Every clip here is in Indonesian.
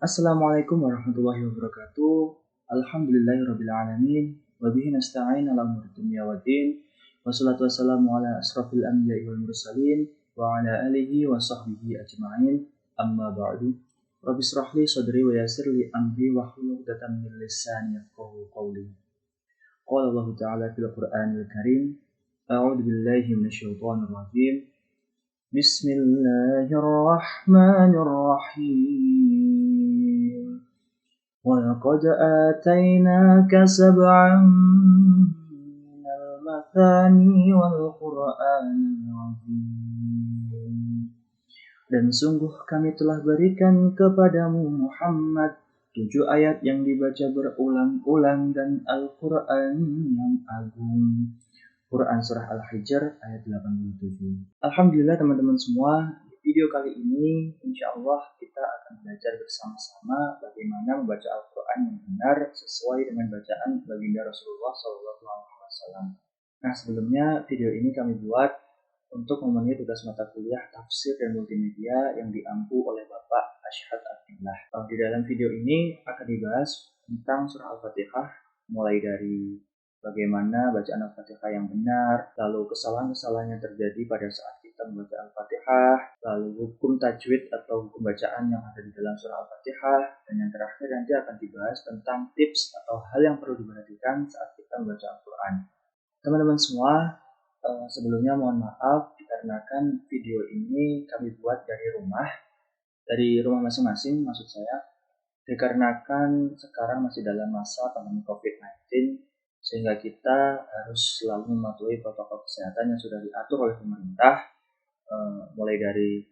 Assalamualaikum warahmatullahi wabarakatuh. Alhamdulillahirabbil alamin. Wa bihi nasta'in ala umuri dunya waddin. Wassalatu wassalamu ala asrofil anbiya'i wal mursalin wa ala alihi wa sahbihi ajma'in. Amma ba'du. Rabbi shrah li sadri wa yassir li amri wa hlul 'uqdatam min lisani yafqahu qawli. Qala Allah Ta'ala fil Qur'anil Karim. A'udzu billahi minasyaitonir rajim. Bismillahirrahmanirrahim. وَلَقَدْ آتَيْنَاكَ سَبْعًا مِنَ الْمَثَانِي وَالْقُرْآنِ الْعَظِيمِ. Dan sungguh kami telah berikan kepadamu Muhammad 7 ayat yang dibaca berulang-ulang dan Al-Quran yang agung. Quran Surah Al-Hijr ayat 87. Alhamdulillah teman-teman semua, di video kali ini insya Allah kita akan belajar bersama-sama bagaimana membaca Al-Quran yang benar sesuai dengan bacaan baginda Rasulullah SAW. Nah, sebelumnya video ini kami buat untuk memenuhi tugas mata kuliah tafsir dan multimedia yang diampu oleh Bapak Ashhad Abdillah. Di dalam video ini akan dibahas tentang surah Al-Fatihah, mulai dari bagaimana bacaan Al-Fatihah yang benar, lalu kesalahan-kesalahan yang terjadi pada saat kita membaca Al-Fatihah, lalu hukum tajwid atau hukum bacaan yang ada di dalam surah Al-Fatihah, dan yang terakhir nanti akan dibahas tentang tips atau hal yang perlu diperhatikan saat kita membaca Al-Quran. Teman-teman semua, sebelumnya mohon maaf dikarenakan video ini kami buat dari rumah masing-masing maksud saya, dikarenakan sekarang masih dalam masa pandemi COVID-19, sehingga kita harus selalu mematuhi protokol kesehatan yang sudah diatur oleh pemerintah, mulai dari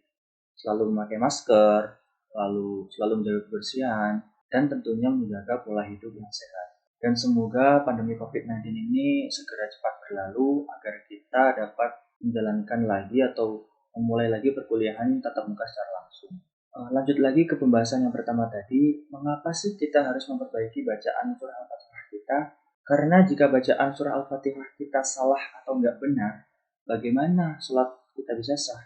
selalu memakai masker, lalu selalu menjaga kebersihan, dan tentunya menjaga pola hidup yang sehat. Dan semoga pandemi COVID-19 ini segera cepat berlalu agar kita dapat menjalankan lagi atau memulai lagi perkuliahan tatap muka secara langsung. Lanjut lagi ke pembahasan yang pertama tadi, mengapa sih kita harus memperbaiki bacaan surah Al-Fatihah kita? Karena jika bacaan surah Al-Fatihah kita salah atau nggak benar, bagaimana sholat kita bisa sah?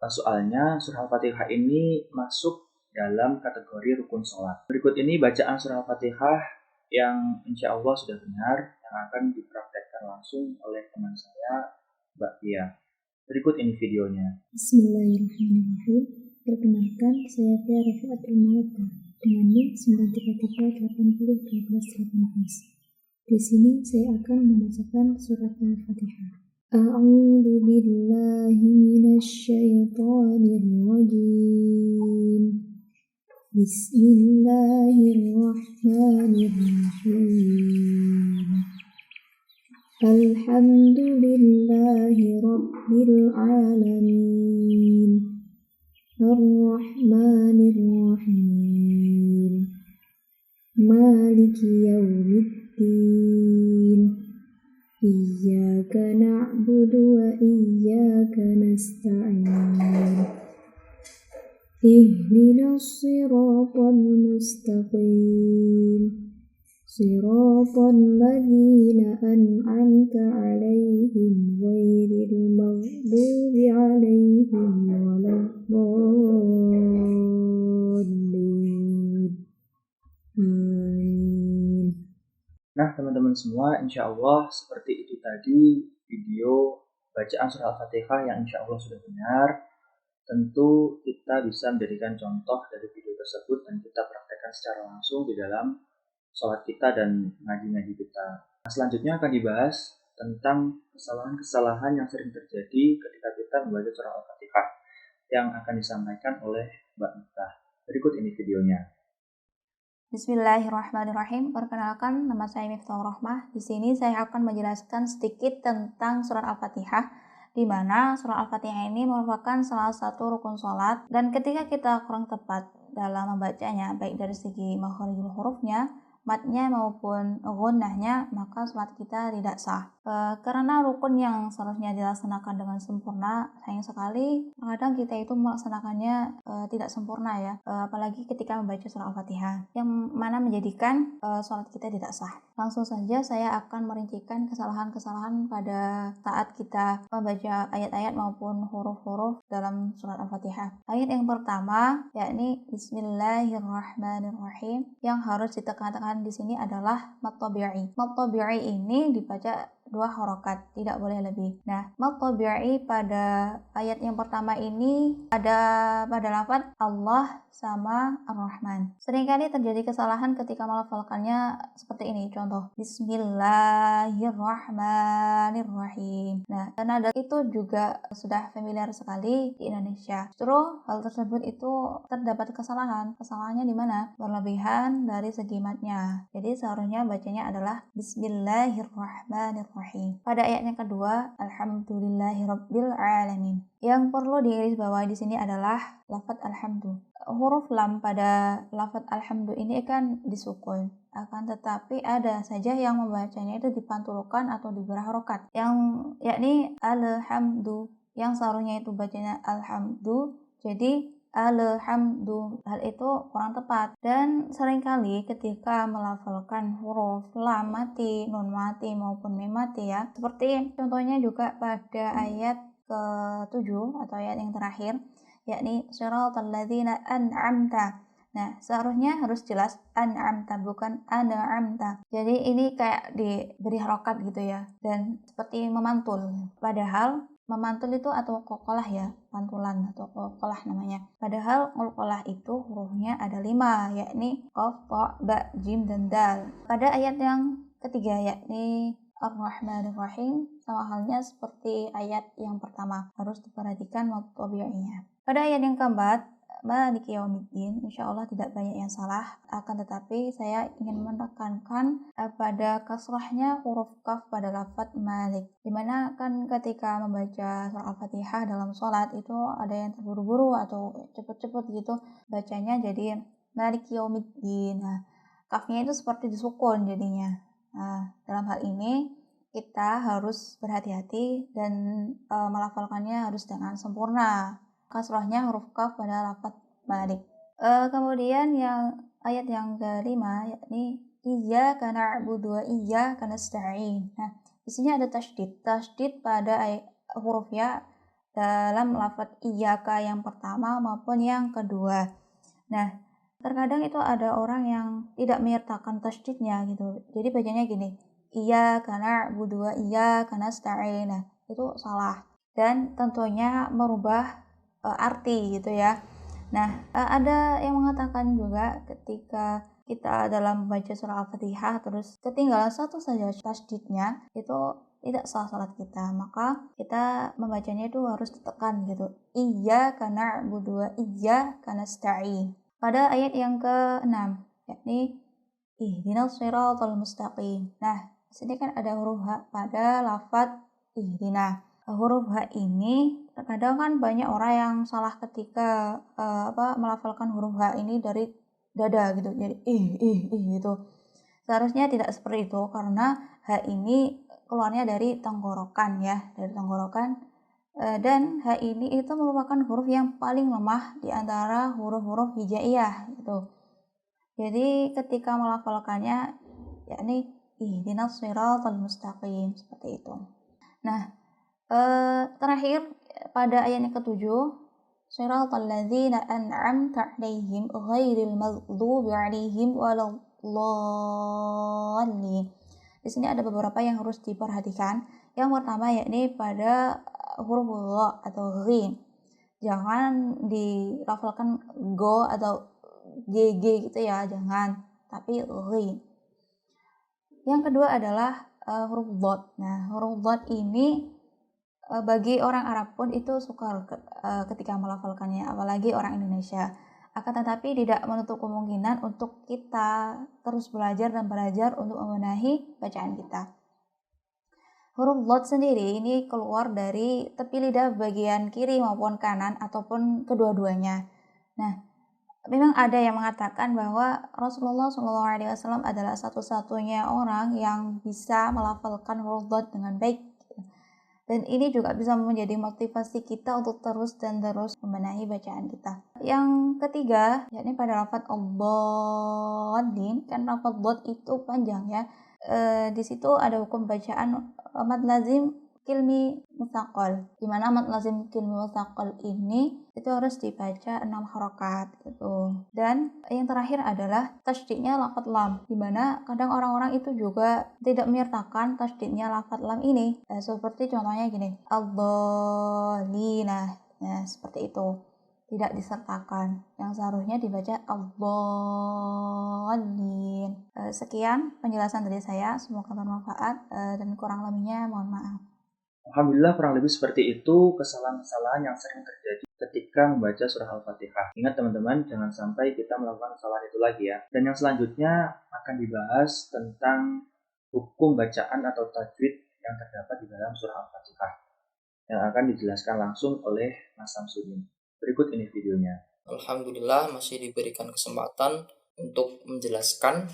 Soalnya surah Al-Fatihah ini masuk dalam kategori rukun sholat. Berikut ini bacaan surah Al-Fatihah yang insya Allah sudah benar, yang akan dipraktekkan langsung oleh teman saya, Mbak Tia. Berikut ini videonya. Bismillahirrahmanirrahim. Perkenalkan, saya Tia Rafiatul Maulata dengan NIM 933801218. Di sini saya akan membacakan surat Al-Fatihah. A'udzu billahi minasyaitonir rajim. Bismillahirrahmanirrahim. Alhamdulillahi rabbil alamin. Ar-Rahmanir-Rahim. Maliki yaumiddin. Iyyaka na'budu wa iyyaka nasta'in. Ihdinas siratal mustaqim. Siratal ladzina an'amta 'alaihim ghairil maghdubi 'alaihim waladdallin. Amin. Nah, teman-teman semua, insya Allah seperti itu tadi video bacaan surah Al-Fatihah yang insya Allah sudah benar. Tentu kita bisa menjadikan contoh dari video tersebut dan kita praktekkan secara langsung di dalam sholat kita dan ngaji-ngaji kita. Nah, selanjutnya akan dibahas tentang kesalahan-kesalahan yang sering terjadi ketika kita membaca surah Al-Fatihah yang akan disampaikan oleh Mbak Miftah. Berikut ini videonya. Bismillahirrahmanirrahim. Perkenalkan, nama saya Miftahur Rahmah. Di sini saya akan menjelaskan sedikit tentang surat Al-Fatihah, di mana surat Al-Fatihah ini merupakan salah satu rukun sholat, dan ketika kita kurang tepat dalam membacanya, baik dari segi makharijul hurufnya matnya maupun gunnahnya, maka sholat kita tidak sah. Karena rukun yang seharusnya dilaksanakan dengan sempurna, sayang sekali kadang kita itu melaksanakannya tidak sempurna ya, apalagi ketika membaca surah Al-Fatihah, yang mana menjadikan sholat kita tidak sah. Langsung saja saya akan merincikan kesalahan-kesalahan pada saat kita membaca ayat-ayat maupun huruf-huruf dalam surat Al-Fatihah. Ayat yang pertama yakni Bismillahirrahmanirrahim, yang harus ditekan-tekan di sini adalah mat tabi'i. Mat tabi'i ini dibaca 2 harokat, tidak boleh lebih. Nah, mat tabi'i pada ayat yang pertama ini ada pada lafaz Allah sama Ar-Rahman. Seringkali terjadi kesalahan ketika melafalkannya seperti ini. Contoh, Bismillahirrahmanirrahim. Nah, nada itu juga sudah familiar sekali di Indonesia. Justru hal tersebut itu terdapat kesalahan. Kesalahannya di mana? Berlebihan dari segi matnya. Jadi seharusnya bacanya adalah Bismillahirrahmanirrahim. Pada ayat yang kedua, Alhamdulillahirabbil alamin. Yang perlu digarisbawahi di sini adalah lafaz alhamdu. Huruf lam pada lafaz alhamdu ini kan disukun. Akan tetapi ada saja yang membacanya itu dipantulkan atau diberi harokat. Yang yakni alhamdu, yang seharusnya itu bacanya alhamdu, jadi alhamdu. Hal itu kurang tepat, dan seringkali ketika melafalkan huruf lam mati, nun mati maupun mim mati ya, seperti contohnya juga pada ayat ke-7 atau ayat yang terakhir, yakni siratal ladzina an'amta. Nah, seharusnya harus jelas an'amta, bukan an'amta. Jadi ini kayak diberi harokat gitu ya, dan seperti memantul. Padahal memantul itu atau qalqalah ya, pantulan atau qalqalah namanya. Padahal qalqalah itu hurufnya ada 5, yakni qaf, ta, ba, jim, dan dal. Pada ayat yang ketiga yakni Ar-Rahmanir-Rahim, sama halnya seperti ayat yang pertama, harus diperhatikan mat tabi'inya. Pada ayat yang keempat, Maliki Yaumiddin, insya Allah tidak banyak yang salah, akan tetapi saya ingin menekankan pada kasrahnya huruf kaf pada lafaz Malik, dimana kan ketika membaca surah Al-Fatihah dalam sholat itu ada yang terburu-buru atau cepet-cepet gitu bacanya, jadi Maliki Yaumiddin. Nah, kafnya itu seperti disukun jadinya. Nah, dalam hal ini kita harus berhati-hati dan melafalkannya harus dengan sempurna. Kasrahnya huruf kaf pada lafaz Malik. Kemudian yang ayat yang kelima yakni Iyyaka na'budu wa iyyaka nasta'in. Nah, di sini ada tasydid. Tasydid pada huruf ya dalam lafaz iyyaka yang pertama maupun yang kedua. Nah, terkadang itu ada orang yang tidak menyertakan tasydidnya gitu. Jadi bacanya gini, Iyyaka na'budu wa iyyaka nasta'in. Nah, itu salah dan tentunya merubah arti gitu ya. Nah, ada yang mengatakan juga ketika kita dalam membaca surah Al-Fatihah terus ketinggalan satu saja tasydidnya, itu tidak sah salat kita. Maka kita membacanya itu harus ditekan gitu. Iyyaka na'budu wa iyyaka nasta'in. Pada ayat yang ke-6 yakni ihdinas siratal mustaqim. Nah, di sini kan ada huruf H pada lafaz ihdina. Huruf H ini terkadang kan banyak orang yang salah ketika melafalkan huruf H ini dari dada gitu, jadi gitu. Seharusnya tidak seperti itu, karena H ini keluarnya dari tenggorokan ya, dari tenggorokan, dan H ini itu merupakan huruf yang paling lemah di antara huruf-huruf hijaiyah gitu. Jadi ketika melafalkannya yakni ihdinas siratal mustaqim, seperti itu. Nah, terakhir pada ayat yang ke-7, siratal ladzina an'amta 'alaihim ghairil maghdubi 'alaihim waladdallin. Di sini ada beberapa yang harus diperhatikan. Yang pertama yakni pada huruf dha atau ghin. Jangan dilafalkan go atau gg gitu ya, jangan, tapi ghin. Yang kedua adalah huruf dhad. Nah, huruf dhad ini bagi orang Arab pun itu sukar ketika melafalkannya, apalagi orang Indonesia. Akan tetapi tidak menutup kemungkinan untuk kita terus belajar dan belajar untuk membenahi bacaan kita. Huruf dhad sendiri ini keluar dari tepi lidah bagian kiri maupun kanan ataupun kedua-duanya. Nah, Memang ada yang mengatakan bahwa Rasulullah SAW adalah satu-satunya orang yang bisa melafalkan huruf dhad dengan baik. Dan ini juga bisa menjadi motivasi kita untuk terus dan terus membenahi bacaan kita. Yang ketiga, yakni pada lafaz ad-dallin, kan lafaz dhad itu panjang ya. Di situ ada hukum bacaan mad lazim kilmi mustaqal, di mana mad lazim kilmi mustaqal ini itu harus dibaca 6 harokat gitu. Dan yang terakhir adalah tasydidnya lafaz lam, di mana kadang orang-orang itu juga tidak menyertakan tasydidnya lafaz lam ini. Seperti contohnya gini, ad-dallina, nah seperti itu, tidak disertakan, yang seharusnya dibaca ad-dallin. Sekian penjelasan dari saya, semoga bermanfaat, dan kurang lebihnya mohon maaf. Alhamdulillah, kurang lebih seperti itu kesalahan-kesalahan yang sering terjadi ketika membaca surah Al-Fatihah. Ingat teman-teman, jangan sampai kita melakukan kesalahan itu lagi ya. Dan yang selanjutnya akan dibahas tentang hukum bacaan atau tajwid yang terdapat di dalam surah Al-Fatihah, yang akan dijelaskan langsung oleh Mas Samsudin. Berikut ini videonya. Alhamdulillah masih diberikan kesempatan untuk menjelaskan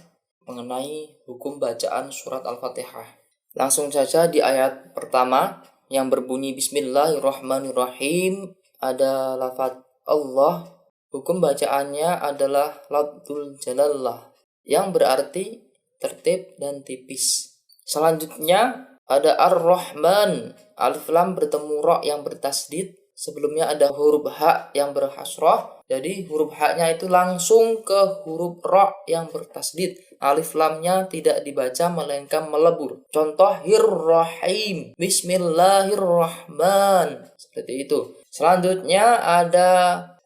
mengenai hukum bacaan surat Al-Fatihah. Langsung saja di ayat pertama yang berbunyi Bismillahirrahmanirrahim, ada lafaz Allah. Hukum bacaannya adalah lafzul jalallah, yang berarti tertib dan tipis. Selanjutnya ada Ar-Rahman, alif lam bertemu ra yang bertasdid. Sebelumnya ada huruf ha yang berhasrah. Jadi huruf ha-nya itu langsung ke huruf ra yang bertasdid. Alif lamnya tidak dibaca melainkan melebur. Contoh Rahim, Bismillahirrahman, seperti itu. Selanjutnya ada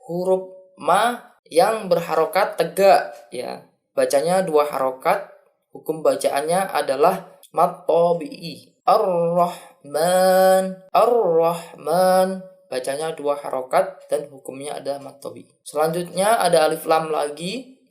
huruf ma yang berharokat tegak ya. Bacanya 2 harokat. Hukum bacaannya adalah mad tabi'i. Ar-Rahman, bacanya 2 harokat dan hukumnya ada mad tabi'i. Selanjutnya ada alif lam lagi.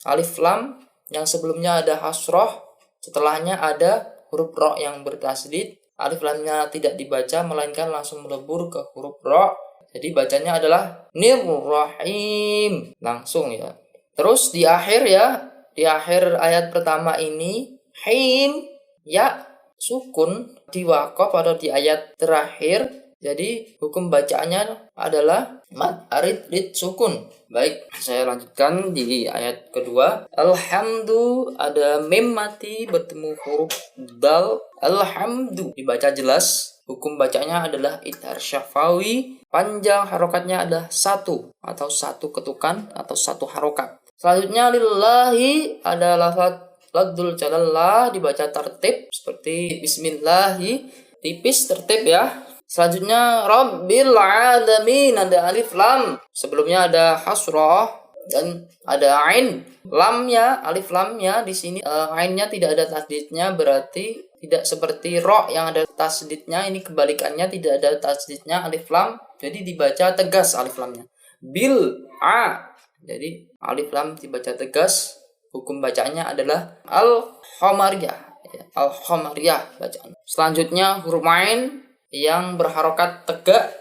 Alif lam yang sebelumnya ada hasroh, setelahnya ada huruf ro yang bertasdid. Alif lamnya tidak dibaca melainkan langsung melebur ke huruf ro. Jadi bacanya adalah Nir-Rahim, langsung ya. Terus di akhir ya, di akhir ayat pertama ini him ya sukun di waqaf atau di ayat terakhir. Jadi hukum bacaannya adalah mad arid lid sukun. Baik, saya lanjutkan di ayat kedua. Alhamdu, ada mim mati bertemu huruf dal. Alhamdu dibaca jelas. Hukum bacanya adalah idhar syafawi. Panjang harokatnya adalah 1 atau 1 ketukan atau 1 harokat. Selanjutnya lillahi, ada lafaz lafzul jalallah dibaca tertib seperti bismillahi, tipis tertib ya. Selanjutnya Rabbil Alamin, ada alif lam. Sebelumnya ada hasrah dan ada ain. Lamnya, alif lamnya di sini ainnya tidak ada tasdidnya, berarti tidak seperti ro yang ada tasdidnya. Ini kebalikannya, tidak ada tasdidnya alif lam. Jadi dibaca tegas alif lamnya. Bil a. Jadi alif lam dibaca tegas. Hukum bacaannya adalah al-khomariyah. Al-khomariyah bacaan. Selanjutnya huruf ain yang berharokat tegak.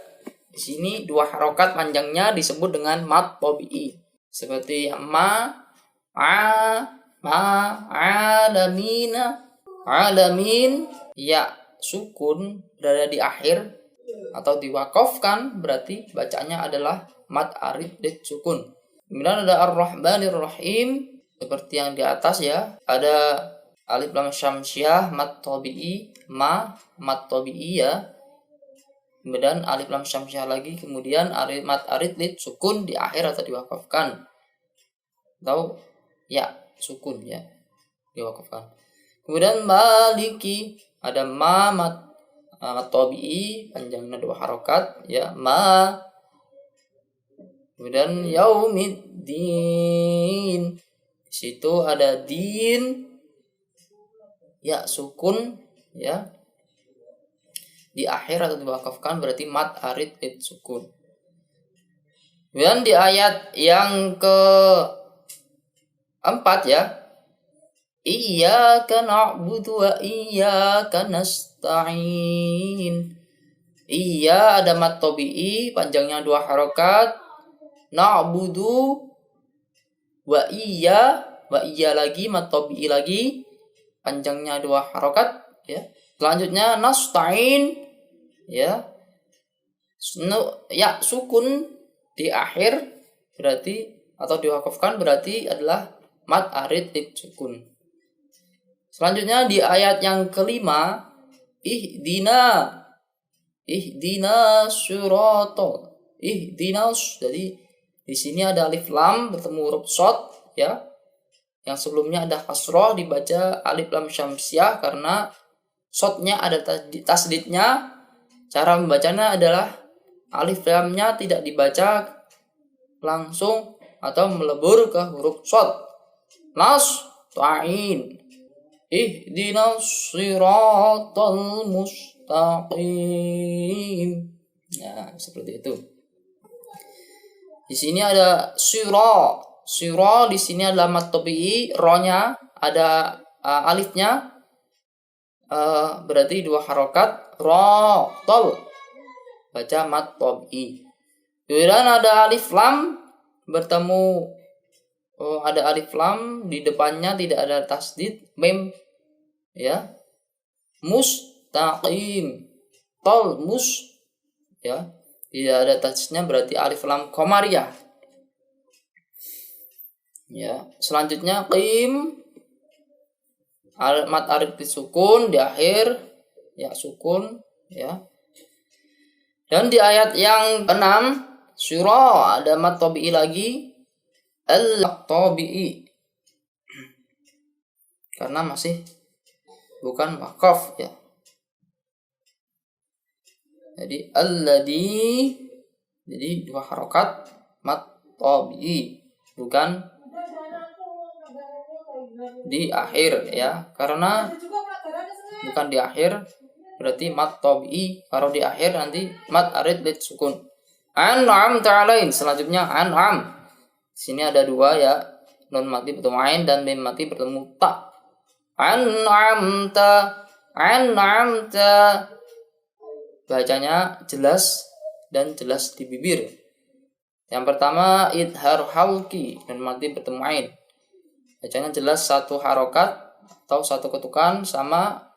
Di sini 2 harokat panjangnya disebut dengan mad tabi'i. Seperti alamin, ya sukun berada di akhir atau diwakafkan, berarti bacanya adalah mad arid lid sukun. Kemudian ada Ar-Rahmanir-Rahim seperti yang di atas ya. Ada alif lam syamsiah mad tabi'i, mad tabi'i ya. Kemudian alif lam syamsiah lagi, kemudian mad arid lid sukun di akhir atau diwakafkan. Atau ya sukun ya diwakafkan. Kemudian maliki, ada mad tabi'i panjangnya 2 harokat ya, ma. Kemudian yaumiddin, di situ ada din ya sukun ya di akhir atau diwakafkan, berarti mad arid lid sukun. Kemudian di ayat yang keempat ya, iyyaka na'budu wa iyyaka nasta'in. Iya ada mad tabi'i panjangnya 2 harokat. Na'budu wa iya lagi, mat tabi'i lagi, panjangnya 2 harokat ya. Selanjutnya nasta'in ya. Ya sukun di akhir berarti atau diwakafkan berarti adalah mat arid sukun. Selanjutnya di ayat yang kelima, ihdina syiratal. Jadi di sini ada alif lam bertemu huruf shad ya. Yang sebelumnya ada kasroh dibaca alif lam syamsiah karena shadnya ada tasdidnya. Cara membacanya adalah alif lamnya tidak dibaca langsung atau melebur ke huruf shad. Nasta'in ihdinas siratal mustaqim. Nah, seperti itu. Di sini ada sira di sini adalah mat tabi'i, ro-nya ada alifnya, berarti 2 harokat, ro tol baca mat tabi'i. Kemudian ada alif lam bertemu, ada alif lam di depannya tidak ada tasdid, mim ya, mustaqim, tol ya, tidak ada tasdidnya berarti alif lam qamariyah. Ya, selanjutnya qim mat arid disukun di akhir ya sukun ya. Dan di ayat yang ke-6 surah ada mat tabi'i lagi al-tabi'i karena masih bukan wakaf ya. Jadi alladhi, jadi 2 harokat mat tabi'i bukan di akhir ya, karena bukan di akhir berarti mat tabi'i, kalau di akhir nanti mat arid lid sukun. An'amta alaihim, selanjutnya an'am. Di sini ada 2 ya, nun mati bertemu ain dan mim mati bertemu ta. An'amta bacanya jelas dan jelas di bibir. Yang pertama idhar halki, nun mati bertemu ain. Bacanya jelas 1 harokat atau 1 ketukan sama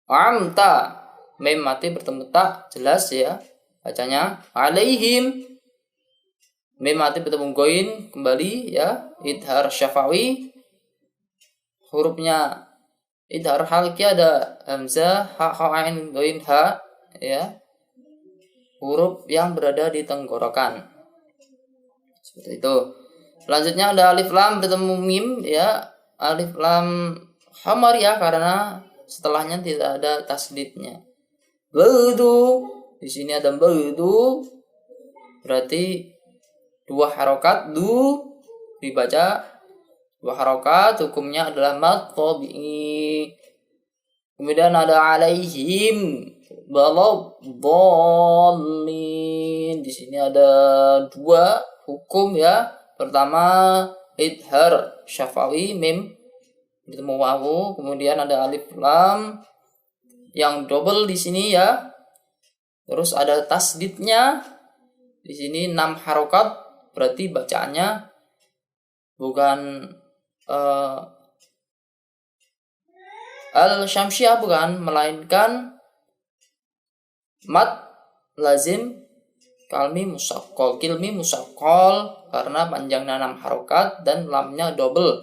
amta, mim mati bertemu ta jelas ya bacanya. Alaihim, mim mati bertemu goin kembali ya, idhar syafawi, hurufnya idhar halki ada hamzah, ha ain goin ha ya, huruf yang berada di tenggorokan seperti itu. Selanjutnya ada alif lam bertemu mim ya, alif lam hamariyah karena setelahnya tidak ada tasdidnya. Baudu, di sini ada baudu berarti 2 harokat, du dibaca 2 harokat, hukumnya adalah mat tabi'i. Kemudian ada alaihim baladhdallin, di sini ada 2 hukum ya. Pertama idhar syafawi, mim bertemu wawu, kemudian ada alif lam yang double di sini ya. Terus ada tasdidnya. Di sini 6 harokat, berarti bacaannya bukan al-syamsiah bukan, melainkan mat lazim kilmi musaqqal karena panjangnya 6 harokat dan lamnya double.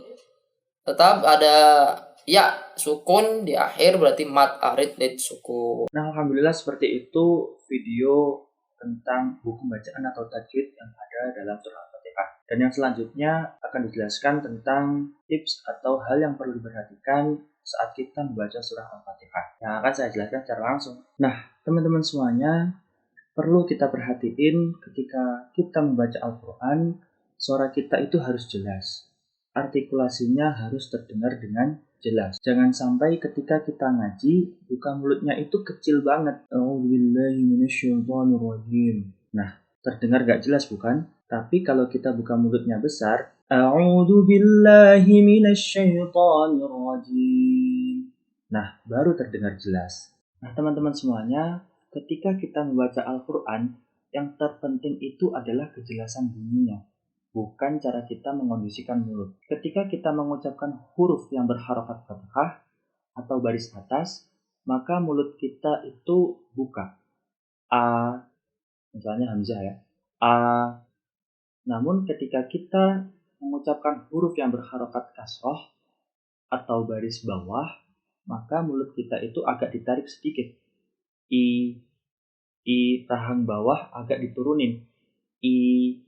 Tetap ada ya sukun di akhir berarti mat arid lid sukun. Nah, alhamdulillah seperti itu video tentang hukum bacaan atau tajwid yang ada dalam surah Al-Fatihah. Dan yang selanjutnya akan dijelaskan tentang tips atau hal yang perlu diperhatikan saat kita membaca surah Al-Fatihah. Yang akan saya jelaskan secara langsung. Nah, teman-teman semuanya, perlu kita perhatiin ketika kita membaca Al-Quran, suara kita itu harus jelas. Artikulasinya harus terdengar dengan jelas. Jangan sampai ketika kita ngaji, buka mulutnya itu kecil banget. A'udzubillahi minasyaitonirrajim. Nah, terdengar gak jelas bukan? Tapi kalau kita buka mulutnya besar, A'udzubillahi minasyaitonirrajim. Nah, baru terdengar jelas. Nah, teman-teman semuanya, ketika kita membaca Al-Quran, yang terpenting itu adalah kejelasan bunyinya. bukan cara kita mengondisikan mulut. Ketika kita mengucapkan huruf yang berharokat fathah atau baris atas, maka mulut kita itu buka. A, misalnya hamzah ya. A. Namun ketika kita mengucapkan huruf yang berharokat kasroh atau baris bawah, maka mulut kita itu agak ditarik sedikit. I, rahang bawah agak diturunin. I.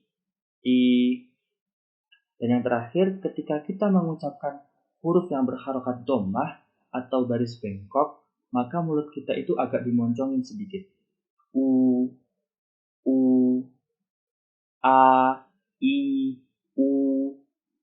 Dan yang terakhir, ketika kita mengucapkan huruf yang berharokat dhammah atau baris bengkok, maka mulut kita itu agak dimoncongin sedikit. U, A, I, U.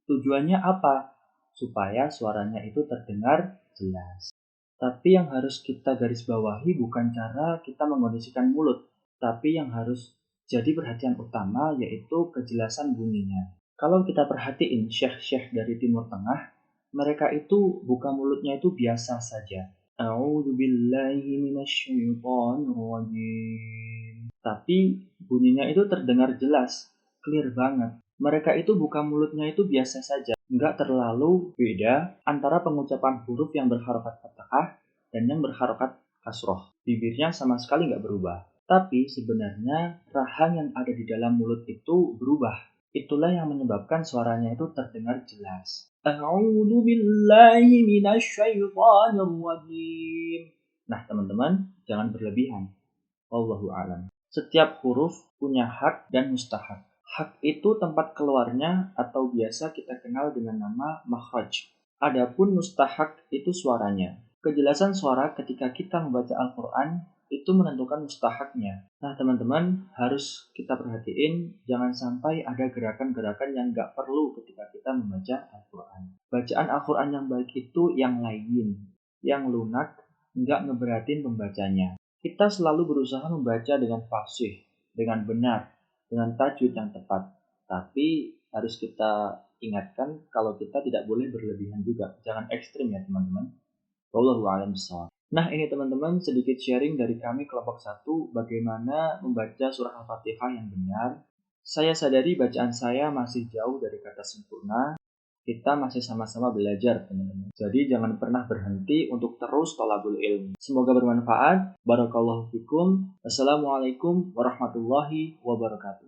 Tujuannya apa? Supaya suaranya itu terdengar jelas. Tapi yang harus kita garis bawahi bukan cara kita mengondisikan mulut, tapi yang harus jadi perhatian utama yaitu kejelasan bunyinya. Kalau kita perhatiin syekh-syekh dari Timur Tengah, mereka itu buka mulutnya itu biasa saja. A'udzubillahi minasyaitonirrajim. Tapi bunyinya itu terdengar jelas, clear banget. Mereka itu buka mulutnya itu biasa saja, nggak terlalu beda antara pengucapan huruf yang berharokat fathah dan yang berharokat kasroh. Bibirnya sama sekali nggak berubah. Tapi sebenarnya rahang yang ada di dalam mulut itu berubah. Itulah yang menyebabkan suaranya itu terdengar jelas. A'udzu billahi minasyaitonirrajim. Nah, teman-teman, jangan berlebihan. Wallahu a'lam. Setiap huruf punya hak dan mustahak. Hak itu tempat keluarnya atau biasa kita kenal dengan nama makhraj. Adapun mustahak itu suaranya. Kejelasan suara ketika kita membaca Al-Quran itu menentukan mustahaknya. Nah, teman-teman, harus kita perhatiin jangan sampai ada gerakan-gerakan yang nggak perlu ketika kita membaca Al-Quran. Bacaan Al-Quran yang baik itu yang lain, yang lunak, nggak ngeberatin pembacanya. Kita selalu berusaha membaca dengan fasih, dengan benar, dengan tajwid yang tepat. Tapi harus kita ingatkan kalau kita tidak boleh berlebihan juga. Jangan ekstrim ya teman-teman. Wallahu a'lam bishawab. Nah ini teman-teman sedikit sharing dari kami kelompok 1 bagaimana membaca surah Al-Fatihah yang benar. Saya sadari bacaan saya masih jauh dari kata sempurna. Kita masih sama-sama belajar teman-teman. Jadi jangan pernah berhenti untuk terus thalabul ilmi. Semoga bermanfaat. Barakallahu fikum. Assalamualaikum warahmatullahi wabarakatuh.